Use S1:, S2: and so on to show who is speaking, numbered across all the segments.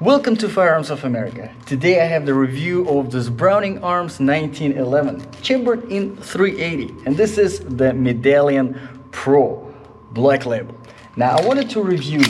S1: Welcome to Firearms of America. Today I have the review of this Browning Arms 1911, chambered in .380, and this is the Medallion Pro Black Label. Now I wanted to review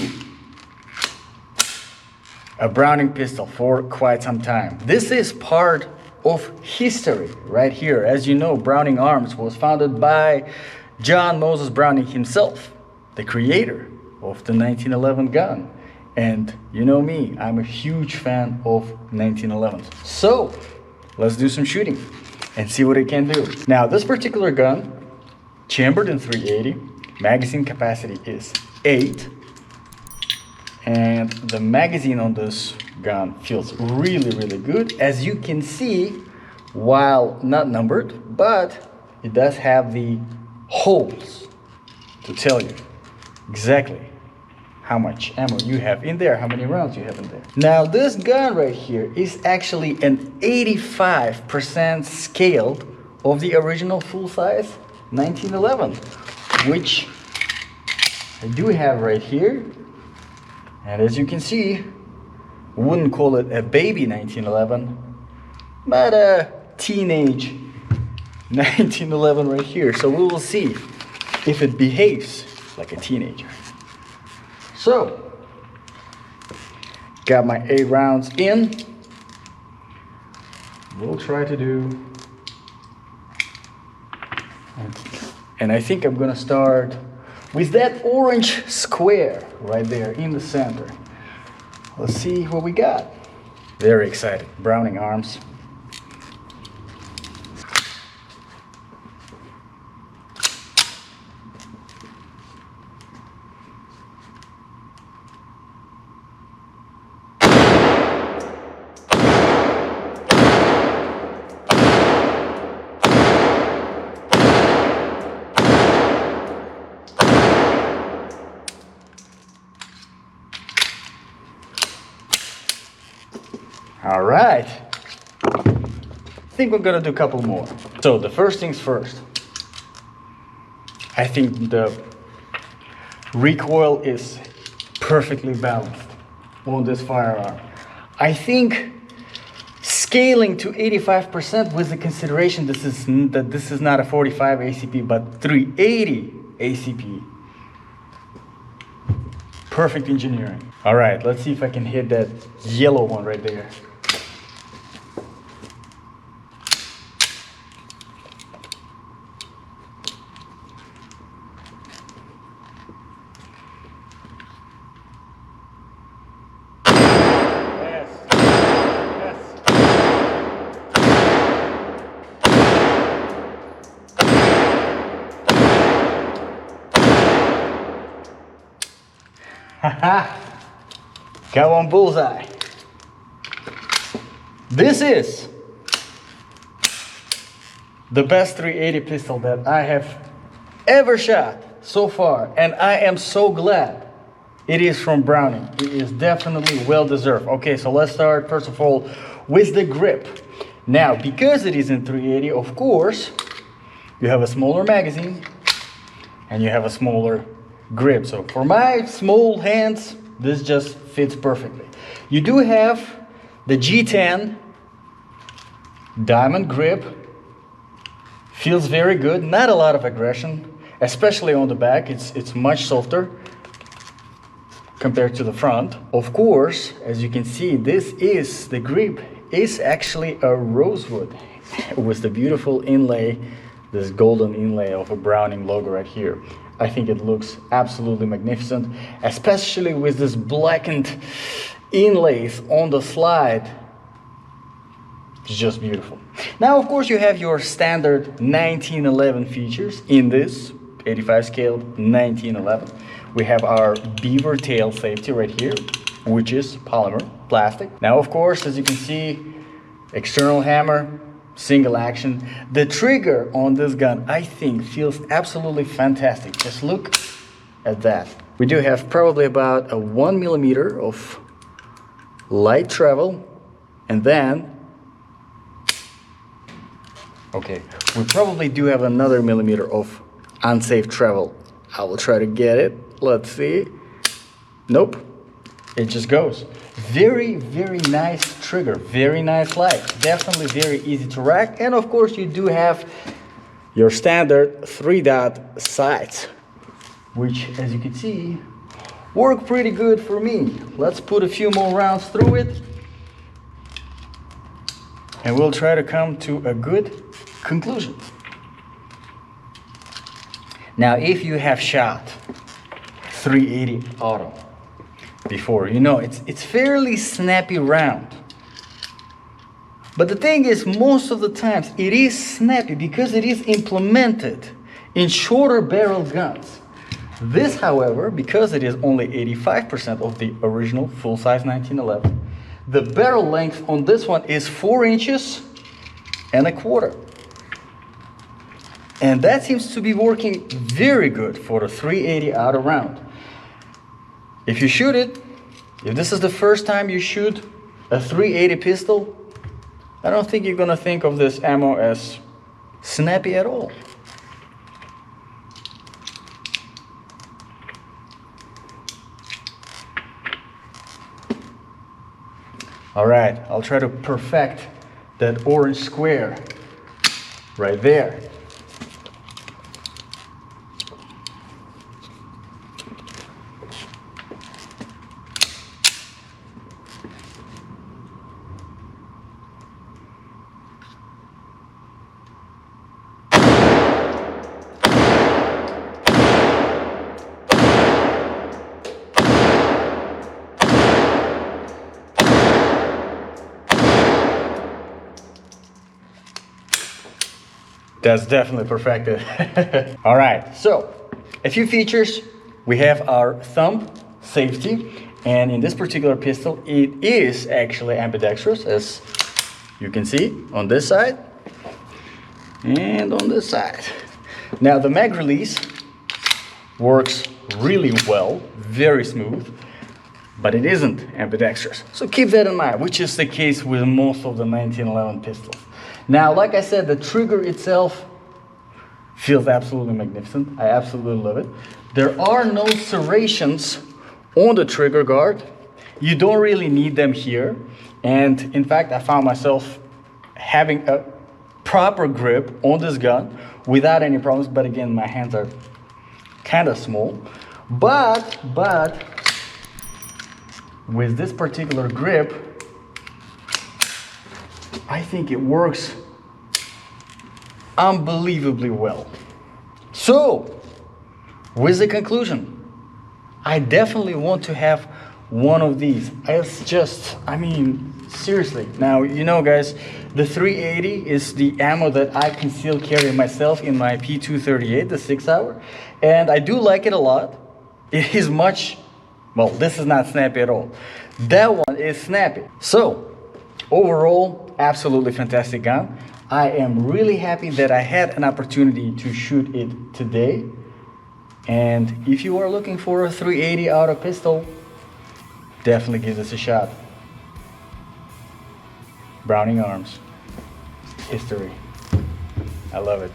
S1: a Browning pistol for quite some time. This is part of history right here. As you know, Browning Arms was founded by John Moses Browning himself, the creator of the 1911 gun. And you know me, I'm a huge fan of 1911s. So let's do some shooting and see what it can do. Now this particular gun, chambered in .380, magazine capacity is 8. And the magazine on this gun feels really good. As you can see, while not numbered, but it does have the holes to tell you exactly how much ammo you have in there, how many rounds you have in there. Now this gun right here is actually an 85% scaled of the original full-size 1911, which I do have right here. And as you can see, wouldn't call it a baby 1911, but a teenage 1911 right here. So we will see if it behaves like a teenager. So, got my 8 rounds in. We'll try to do, and I think I'm gonna start with that orange square right there in the center. Let's see what we got. Very excited. Browning Arms. All right, I think we're gonna do a couple more. So the first things first, I think the recoil is perfectly balanced on this firearm. I think scaling to 85% with the consideration this is not a 45 ACP but 380 ACP. Perfect engineering. All right, let's see if I can hit that yellow one right there. Haha, got one bullseye. This is the best .380 pistol that I have ever shot so far, and I am so glad it is from Browning. It is definitely well deserved. Okay, so let's start first of all with the grip. Now, because it is in .380, of course, you have a smaller magazine and you have a smaller grip. So for my small hands, this just fits perfectly. You do have the G10 diamond grip. Feels very good. Not a lot of aggression, especially on the back. It's much softer compared to the front. Of course, as you can see, the grip is actually a rosewood with the beautiful inlay, this golden inlay of a Browning logo right here. I think it looks absolutely magnificent, especially with this blackened inlays on the slide. It's just beautiful. Now, of course, you have your standard 1911 features in this 85 scale 1911. We have our beaver tail safety right here, which is polymer plastic. Now, of course, as you can see, external hammer, single action. The trigger on this gun, I think, feels absolutely fantastic. Just look at that. We do have probably about a 1mm of light travel, and then, okay, we probably do have another millimeter of unsafe travel. I will try to get it. Let's see. Nope. it just goes. Very, very nice trigger, very nice light. Definitely very easy to rack. And of course you do have your standard 3-dot sights, which as you can see, work pretty good for me. Let's put a few more rounds through it and we'll try to come to a good conclusion. Now, if you have shot 380 auto before, you know it's fairly snappy round. But the thing is, most of the times it is snappy because it is implemented in shorter barrel guns. This, however, because it is only 85% of the original full-size 1911, the barrel length on this one is 4 inches and a quarter. And that seems to be working very good for a 380 auto round. If you shoot it, if this is the first time you shoot a 380 pistol, I don't think you're gonna think of this ammo as snappy at all. All right, I'll try to perfect that orange square right there. That's definitely perfected. All right, so a few features. We have our thumb safety, and in this particular pistol, it is actually ambidextrous, as you can see on this side and on this side. Now the mag release works really well, very smooth, but it isn't ambidextrous. So keep that in mind, which is the case with most of the 1911 pistols. Now, like I said, the trigger itself feels absolutely magnificent. I absolutely love it. There are no serrations on the trigger guard. You don't really need them here. And in fact, I found myself having a proper grip on this gun without any problems. But again, my hands are kind of small. But with this particular grip, I think it works unbelievably well. So, with the conclusion, I definitely want to have one of these. It's just, I mean, seriously. Now, you know, guys, the 380 is the ammo that I conceal carry myself in my P238, the 6-hour, and I do like it a lot. It is much, well, this is not snappy at all. That one is snappy. So, overall, absolutely fantastic gun. I am really happy that I had an opportunity to shoot it today. And if you are looking for a 380 auto pistol, definitely give this a shot. Browning Arms. History. I love it.